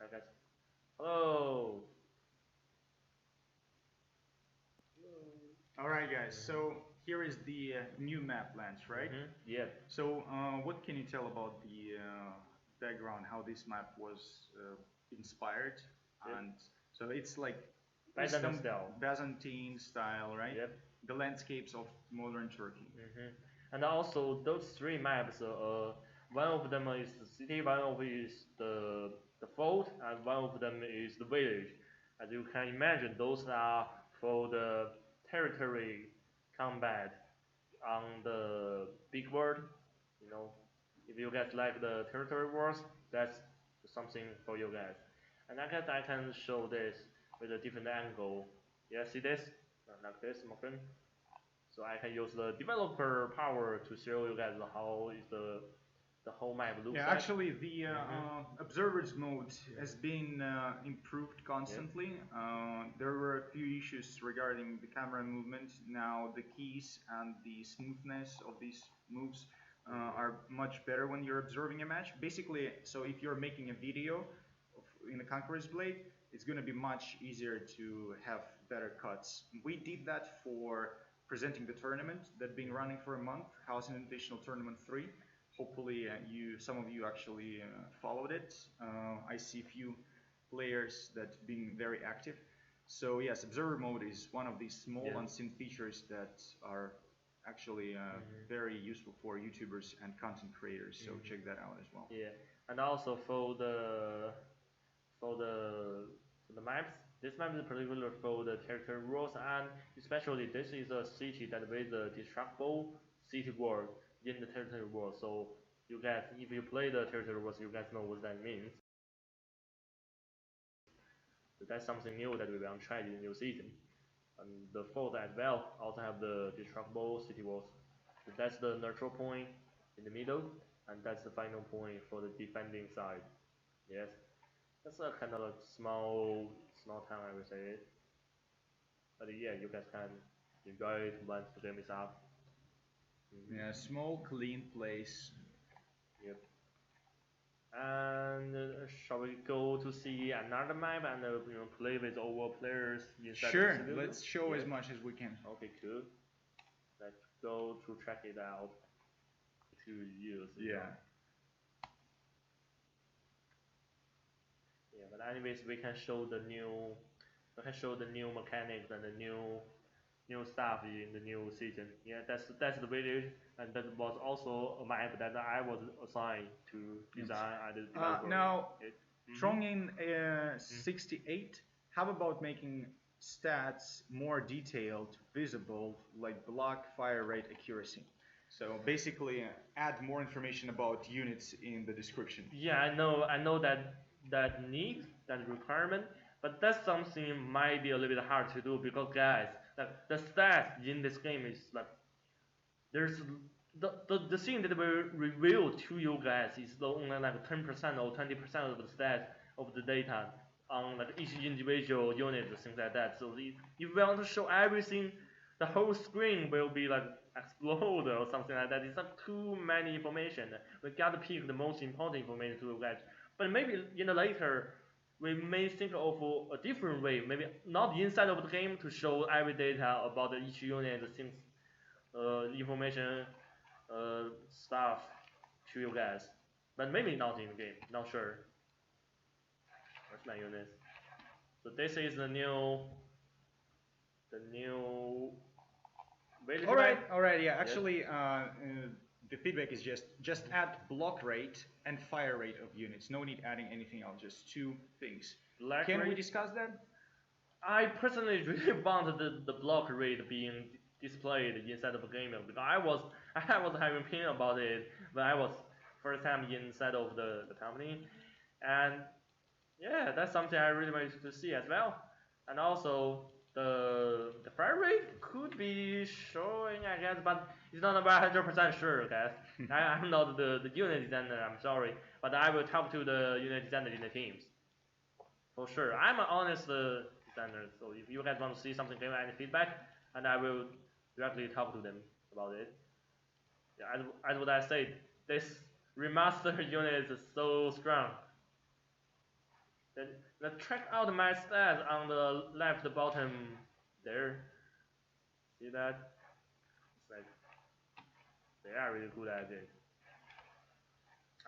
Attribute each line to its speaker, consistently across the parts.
Speaker 1: Hi guys. Hello.
Speaker 2: All right, guys. So here is the new map launch, right?
Speaker 1: Yeah.
Speaker 2: So what can you tell about the background, how this map was inspired?
Speaker 1: Yep.
Speaker 2: And so it's like
Speaker 1: Byzantine style.
Speaker 2: Byzantine style, right?
Speaker 1: Yep.
Speaker 2: The landscapes of modern Turkey.
Speaker 1: And also those three maps, one of them is the city, one of it is the fort, and one of them is the village. As you can imagine, those are for the territory combat on the big world. You know, if you guys like the territory wars, that's something for you guys. And I guess I can show this with a different angle. Yeah, see this? Like this, my friend. So I can use the developer power to show you guys how is the whole map looks
Speaker 2: Yeah,
Speaker 1: like.
Speaker 2: actually, the observers mode has been improved constantly. There were a few issues regarding the camera movement. Now the keys and the smoothness of these moves are much better when you're observing a match. Basically, so if you're making a video in the Conqueror's Blade, it's going to be much easier to have better cuts. We did that for presenting the tournament that's been running for a month, House Invitational Tournament 3. Hopefully, some of you actually followed it. I see a few players that been very active. So yes, observer mode is one of these small unseen features that are actually very useful for YouTubers and content creators. So check that out as well.
Speaker 1: Yeah, and also for the maps, this map is particular for the character rules, and especially this is a city that with the destructible city world in the territory world. So you guys, if you play the territory worlds, you guys know what that means. So that's something new that we will try in the new season. And the fort as well also have the destructible city walls. So that's the neutral point in the middle, and that's the final point for the defending side. Yes, that's a kind of a small town, I would say. But yeah, you guys can enjoy it once the game is up.
Speaker 2: Yeah, small, clean place.
Speaker 1: Yep. And shall we go to see another map and play with our players inside
Speaker 2: Sure,
Speaker 1: the studio?
Speaker 2: let's show as much as we can.
Speaker 1: Okay, cool. Let's go to check it out. To use.
Speaker 2: Yeah.
Speaker 1: Yeah, but anyways, we can show the new mechanics and the new stuff in the new season. Yeah, that's the village, and that was also a map that I was assigned to design and develop.
Speaker 2: Now, Trongin 68, how about making stats more detailed, visible, like block, fire rate, accuracy? So basically, add more information about units in the description.
Speaker 1: Yeah, I know that need, that requirement, but that's something might be a little bit hard to do because guys, like the stats in this game is like there's the thing that will reveal to you guys is only like 10% or 20% of the stats of the data on like each individual unit, things like that. So if you want to show everything, the whole screen will be like explode or something like that. It's not too many information. We gotta pick the most important information to get. But maybe in the later, we may think of a different way. Maybe not inside of the game to show every data about each unit, the things, information, stuff to you guys. But maybe not in the game. Not sure. Where's my unit? So this is the new
Speaker 2: All right, yeah. Actually, the feedback is just add block rate and fire rate of units. No need adding anything else. Just two things. Can we discuss that?
Speaker 1: I personally really want the block rate being displayed inside of the game because I was having opinion about it when I was first time inside of the company, and yeah, that's something I really wanted to see as well. And also the fire rate could be showing, I guess, but it's not about 100% sure, guys. I'm not the unit designer, I'm sorry, but I will talk to the unit designer in the teams. For sure, I'm an honest designer, so if you guys want to see something, give me any feedback, and I will directly talk to them about it. Yeah, as what I said, this remastered unit is so strong. Then check out my stats on the left bottom there. See that? It's like they are really good at it.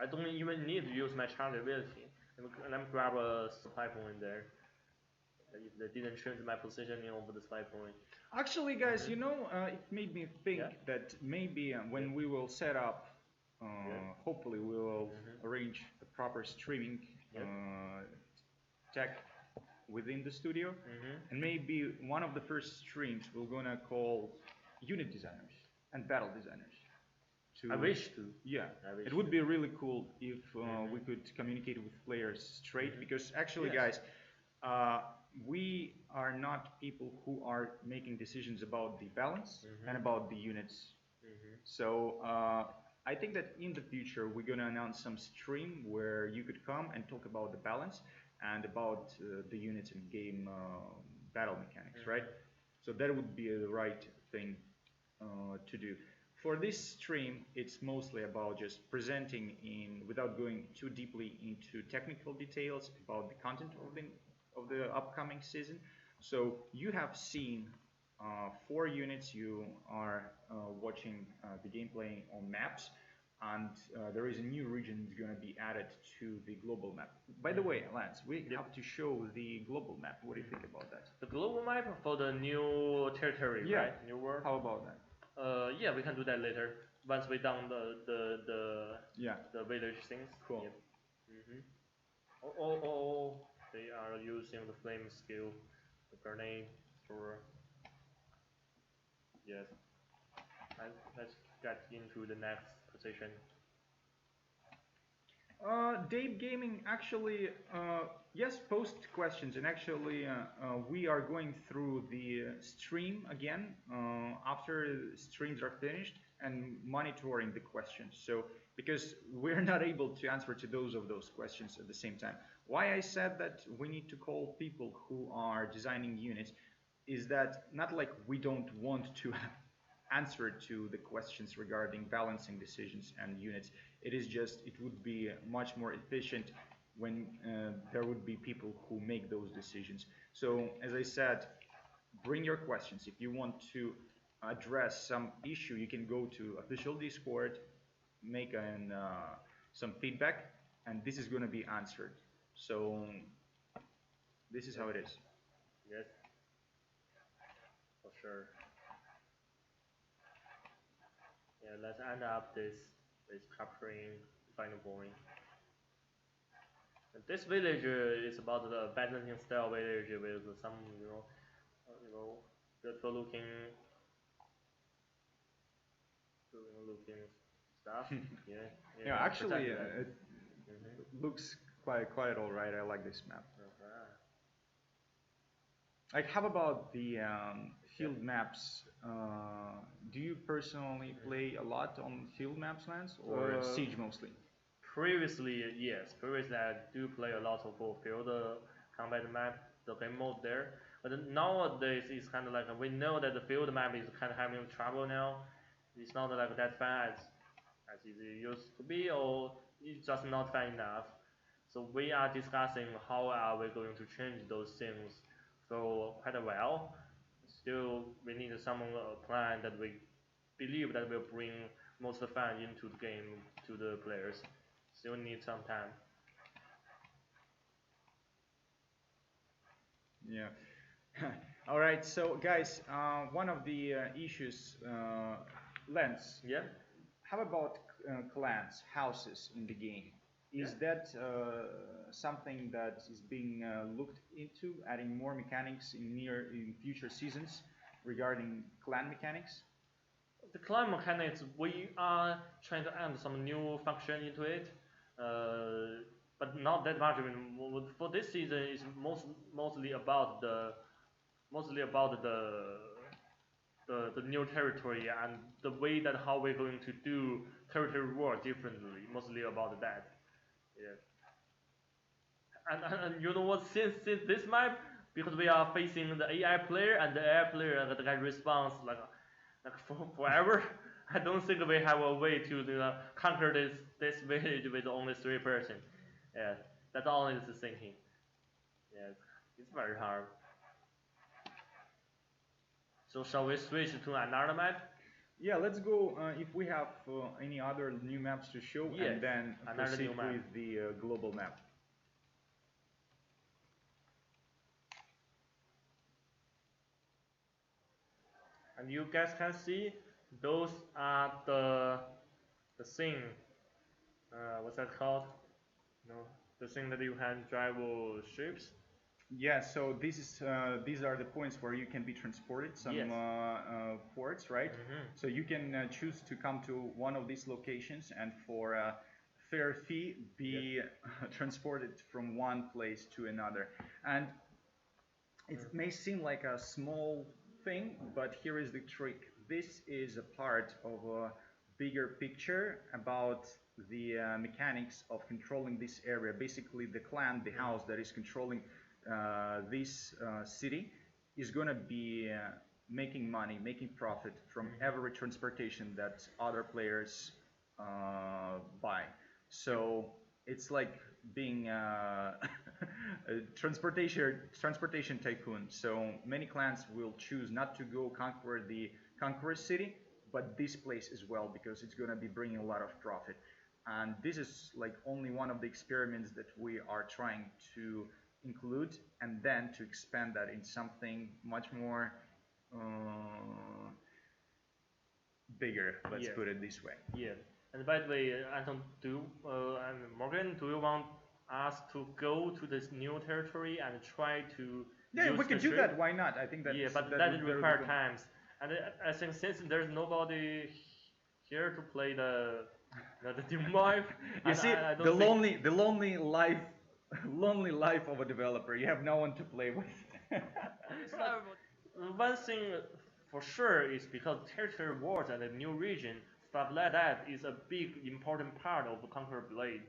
Speaker 1: I don't even need to use my charge ability. Let me grab a supply point there. If they didn't change my positioning over the supply point.
Speaker 2: Actually, guys, you know, it made me think
Speaker 1: Yeah.
Speaker 2: that maybe when
Speaker 1: Yeah.
Speaker 2: we will set up,
Speaker 1: Yeah.
Speaker 2: hopefully we will arrange the proper streaming
Speaker 1: Yeah.
Speaker 2: tech within the studio, and maybe one of the first streams we're gonna call unit designers and battle designers.
Speaker 1: I wish to.
Speaker 2: Yeah,
Speaker 1: I wish
Speaker 2: it would
Speaker 1: to.
Speaker 2: be really cool if we could communicate with players straight, because actually,
Speaker 1: Yes.
Speaker 2: guys, we are not people who are making decisions about the balance and about the units. So I think that in the future we're gonna announce some stream where you could come and talk about the balance and about the units and game battle mechanics, right? So that would be the right thing to do. For this stream, it's mostly about just presenting in without going too deeply into technical details about the content of the upcoming season. So you have seen 4 units. You are watching the gameplay on maps, and there is a new region that's going to be added to the global map. By the way, Lance, we have to show the global map. What do you think about that?
Speaker 1: The global map for the new territory, right? New world.
Speaker 2: How about that?
Speaker 1: Yeah, we can do that later once we done the village things.
Speaker 2: Cool.
Speaker 1: Yep. Oh, they are using the flame skill, the grenade thrower. Yes. Let's get into the next position.
Speaker 2: Dave Gaming, actually, yes, post questions, and actually, we are going through the stream again after streams are finished and monitoring the questions. So, because we're not able to answer to those questions at the same time. Why I said that we need to call people who are designing units is that not like we don't want to answer to the questions regarding balancing decisions and units. It is just, it would be much more efficient when there would be people who make those decisions. So as I said, bring your questions. If you want to address some issue, you can go to official Discord, make some feedback, and this is going to be answered. So this is how it is.
Speaker 1: Yes, for sure. Yeah, let's end up this with capturing final point. And this village is about the Byzantine style village with some, beautiful looking stuff. Yeah.
Speaker 2: Actually, it looks quite all right. I like this map. Like, how about the field maps? Do you personally play a lot on field maps, Lance, or Siege mostly?
Speaker 1: Previously, yes. Previously, I do play a lot of field combat map, the game mode there. But nowadays, it's kind of like we know that the field map is kind of having trouble now. It's not like that fun as it used to be, or it's just not fun enough. So we are discussing how are we going to change those things for quite a while. Still, we need some plan that we believe that will bring most fun into the game to the players. Still need some time.
Speaker 2: Yeah. All right. So, guys, one of the issues, Lens.
Speaker 1: Yeah.
Speaker 2: How about clans, houses in the game? Is that something that is being looked into, adding more mechanics in future seasons regarding clan mechanics?
Speaker 1: The clan mechanics, we are trying to add some new function into it, but not that much. I mean, for this season, it's mostly about the new territory and the way that how we're going to do territory war differently. Mostly about that. Yeah. And you know what? Since this map, because we are facing the AI player and the AI player that can respond like forever. I don't think we have a way to conquer this village with only 3 person. Yeah, that's all is thinking. Yes, it's very hard. So shall we switch to another map?
Speaker 2: Yeah, let's go if we have any other new maps to show,
Speaker 1: Yes,
Speaker 2: and then
Speaker 1: another
Speaker 2: proceed
Speaker 1: new map.
Speaker 2: with the global map.
Speaker 1: And you guys can see those are the thing. What's that called? No, the thing that you can drive ships.
Speaker 2: Yeah, so these are the points where you can be transported, some
Speaker 1: Yes.
Speaker 2: ports, right?
Speaker 1: Mhm.
Speaker 2: So you can choose to come to one of these locations and for a fair fee be transported from one place to another. And it may seem like a small thing, but here is the trick. This is a part of a bigger picture about the mechanics of controlling this area. Basically, the clan, the house that is controlling this city, is going to be making money, making profit from every transportation that other players buy. So it's like being a transportation tycoon. So many clans will choose not to go conquer the Conqueror city, but this place as well because it's going to be bringing a lot of profit. And this is like only one of the experiments that we are trying to include, and then to expand that in something much more bigger. Let's
Speaker 1: Yes.
Speaker 2: put it this way.
Speaker 1: Yes. And by the way, Anton, and Morgan, do you want us to go to this new territory and try to
Speaker 2: Yeah,
Speaker 1: use
Speaker 2: we could
Speaker 1: the
Speaker 2: do
Speaker 1: ship?
Speaker 2: that. Why not? I think
Speaker 1: Yeah, but
Speaker 2: that
Speaker 1: that
Speaker 2: would
Speaker 1: require
Speaker 2: good.
Speaker 1: times. And I think since there's nobody here to play the team wife,
Speaker 2: You
Speaker 1: and
Speaker 2: see,
Speaker 1: I don't
Speaker 2: the
Speaker 1: think,
Speaker 2: lonely life, lonely life of a developer. You have no one to play with.
Speaker 1: it's not, one thing for sure is because territory wars and the new region, stuff like that is a big important part of the Conqueror Blade.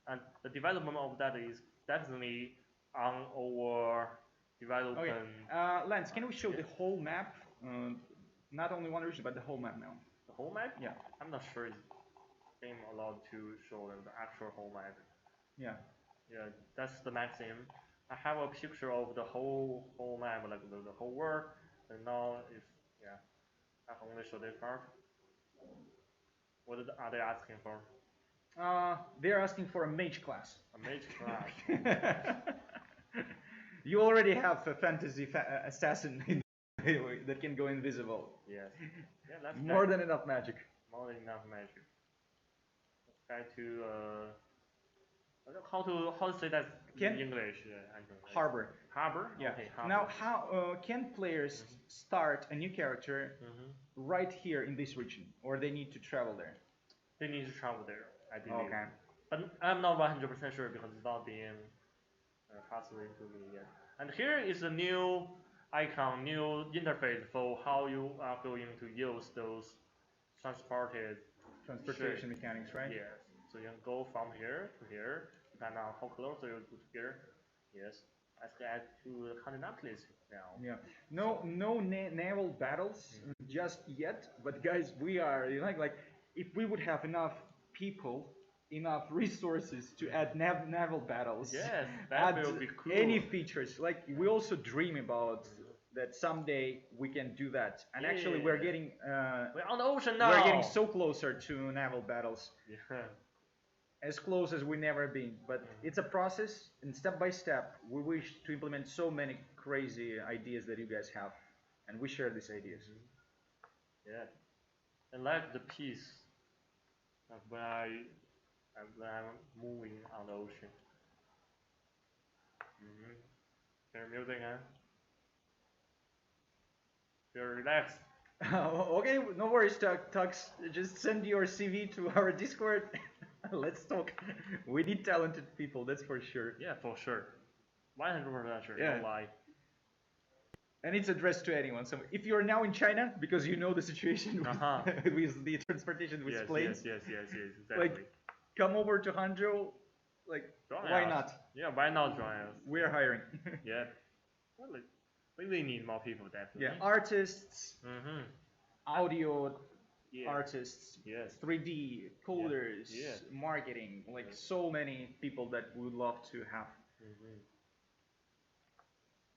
Speaker 1: And the development of that is definitely on our development.
Speaker 2: Okay, Lance, can we show
Speaker 1: Yeah.
Speaker 2: the whole map? Not only one region, but the whole map now.
Speaker 1: The whole map?
Speaker 2: Yeah.
Speaker 1: I'm not sure it's game allowed to show them the actual whole map.
Speaker 2: Yeah.
Speaker 1: Yeah, that's the maximum. I have a picture of the whole map, like the whole world. And now if yeah, I can only show this part. What are they asking for?
Speaker 2: They're asking for a mage class.
Speaker 1: A mage class.
Speaker 2: You already have a fantasy assassin that can go invisible.
Speaker 1: Yes. Yeah, that's
Speaker 2: More than enough magic.
Speaker 1: more than enough magic. Let's try to how to say that in English?
Speaker 2: Harbor.
Speaker 1: Harbor.
Speaker 2: Yeah.
Speaker 1: Okay, harbor.
Speaker 2: Now, how can players start a new character right here in this region, or they need to travel there?
Speaker 1: They need to travel there, I believe.
Speaker 2: Okay.
Speaker 1: But I'm not 100% sure because it's not being translated to me yet. And here is a new icon, new interface for how you are going to use those
Speaker 2: Transportation mechanics, right?
Speaker 1: Yes. So you can go from here to here, depending on how close you go to here. Yes. Let's get to the Continentalist now.
Speaker 2: Yeah. No naval battles just yet, but guys, we are like if we would have enough people, enough resources to add naval battles.
Speaker 1: Yes, that
Speaker 2: add
Speaker 1: will be cool.
Speaker 2: any features. Like we also dream about that someday we can do that. And actually, we're getting
Speaker 1: we're on the ocean now.
Speaker 2: we're getting so closer to naval battles.
Speaker 1: Yeah.
Speaker 2: As close as we never been, but it's a process, and step by step, we wish to implement so many crazy ideas that you guys have, and we share these ideas.
Speaker 1: Yeah, and like the peace of when I'm moving on the ocean. Hear music, huh? Feel relaxed.
Speaker 2: Okay, no worries, Tux. Just send your CV to our Discord. Let's talk. We need talented people, that's for sure.
Speaker 1: Yeah, for sure. 100% sure.
Speaker 2: Yeah.
Speaker 1: Don't lie.
Speaker 2: And it's addressed to anyone. So if you're now in China, because you know the situation with, with the transportation with planes,
Speaker 1: yes, exactly.
Speaker 2: like come over to Hangzhou. Like,
Speaker 1: Join
Speaker 2: why
Speaker 1: us.
Speaker 2: not?
Speaker 1: Yeah, why not join us?
Speaker 2: We're hiring.
Speaker 1: Yeah. Well, like, we really need more people, definitely.
Speaker 2: Yeah, artists, audio
Speaker 1: Yeah.
Speaker 2: artists,
Speaker 1: Yes.
Speaker 2: 3D coders,
Speaker 1: Yeah.
Speaker 2: marketing, like so many people that we would love to have.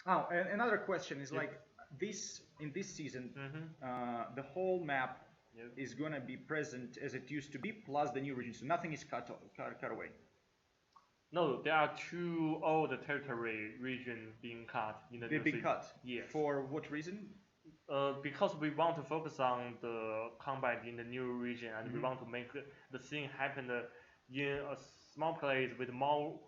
Speaker 2: Oh, and another question is like this in this season, the whole map
Speaker 1: Yep.
Speaker 2: is gonna be present as it used to be, plus the new region, so nothing is cut away.
Speaker 1: No, there are two old territory regions being cut in the
Speaker 2: They've
Speaker 1: new
Speaker 2: been
Speaker 1: season.
Speaker 2: cut.
Speaker 1: Yes.
Speaker 2: For what reason?
Speaker 1: Because we want to focus on the combat in the new region, and we
Speaker 2: Mhm.
Speaker 1: want to make the thing happen in a small place with more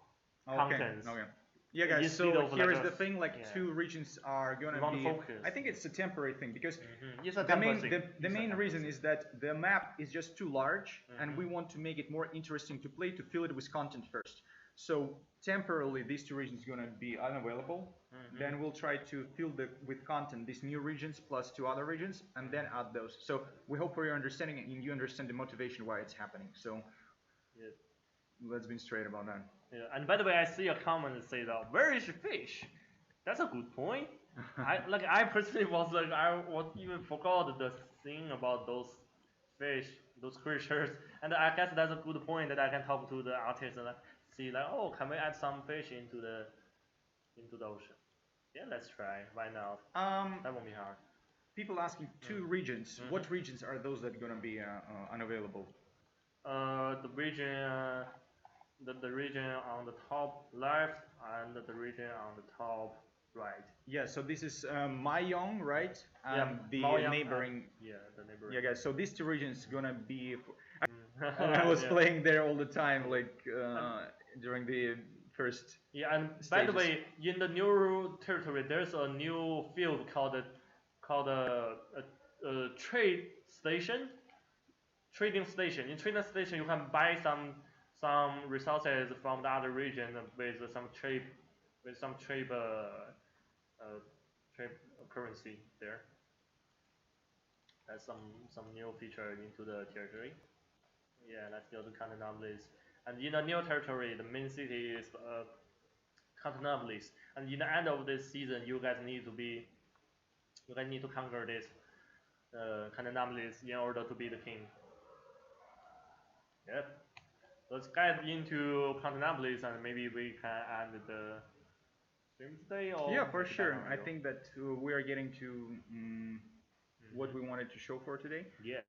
Speaker 2: Okay.
Speaker 1: contents.
Speaker 2: Okay. Yeah, guys.
Speaker 1: Instead
Speaker 2: So
Speaker 1: of
Speaker 2: here
Speaker 1: like
Speaker 2: is
Speaker 1: a
Speaker 2: the thing: like
Speaker 1: yeah.
Speaker 2: two regions are
Speaker 1: We
Speaker 2: gonna
Speaker 1: want to
Speaker 2: be.
Speaker 1: focus.
Speaker 2: I think it's a temporary thing because
Speaker 1: It's a
Speaker 2: the
Speaker 1: temporary
Speaker 2: main
Speaker 1: thing.
Speaker 2: the
Speaker 1: It's a
Speaker 2: main
Speaker 1: temporary
Speaker 2: reason
Speaker 1: thing.
Speaker 2: is that the map is just too large, and we
Speaker 1: Mhm.
Speaker 2: want to make it more interesting to play to fill it with content first. So temporarily, these two regions are gonna be unavailable. Then we'll try to fill with content these new regions plus two other regions, and then add those. So we hope for your understanding and you understand the motivation why it's happening. So
Speaker 1: Yeah.
Speaker 2: let's be straight about that.
Speaker 1: Yeah. And by the way, I see a comment that says, "Where is your fish?" That's a good point. I personally was like I was even forgot the thing about those fish, those creatures, and I guess that's a good point that I can talk to the artist and see like, oh, can we add some fish into the ocean? Yeah, let's try. Why not? That won't be hard.
Speaker 2: People asking two regions. What regions are those that are gonna be unavailable?
Speaker 1: The region, the region on the top left and the region on the top right.
Speaker 2: Yeah, so this is Mayong, right?
Speaker 1: Yeah,
Speaker 2: And the
Speaker 1: Maoyang
Speaker 2: neighboring.
Speaker 1: yeah, the neighboring.
Speaker 2: Yeah, guys. So these two regions gonna be.
Speaker 1: Mm.
Speaker 2: I was
Speaker 1: Yeah.
Speaker 2: playing there all the time, like during the first.
Speaker 1: Yeah, and by the
Speaker 2: Stages.
Speaker 1: way, in the new territory, there's a new field called a trade station, trading station. In trading station, you can buy some resources from the other region with some trade currency there. That's some new feature into the territory. Yeah, let's go to Constantinople. And in the new territory, the main city is Constantinople. And in the end of this season, you guys need to conquer this Constantinople in order to be the king. Yep. Let's get into Constantinople and maybe we can end the stream today or
Speaker 2: Yeah, for
Speaker 1: make it
Speaker 2: sure.
Speaker 1: back on
Speaker 2: I
Speaker 1: video.
Speaker 2: think that we are getting to what we wanted to show for today.
Speaker 1: Yeah.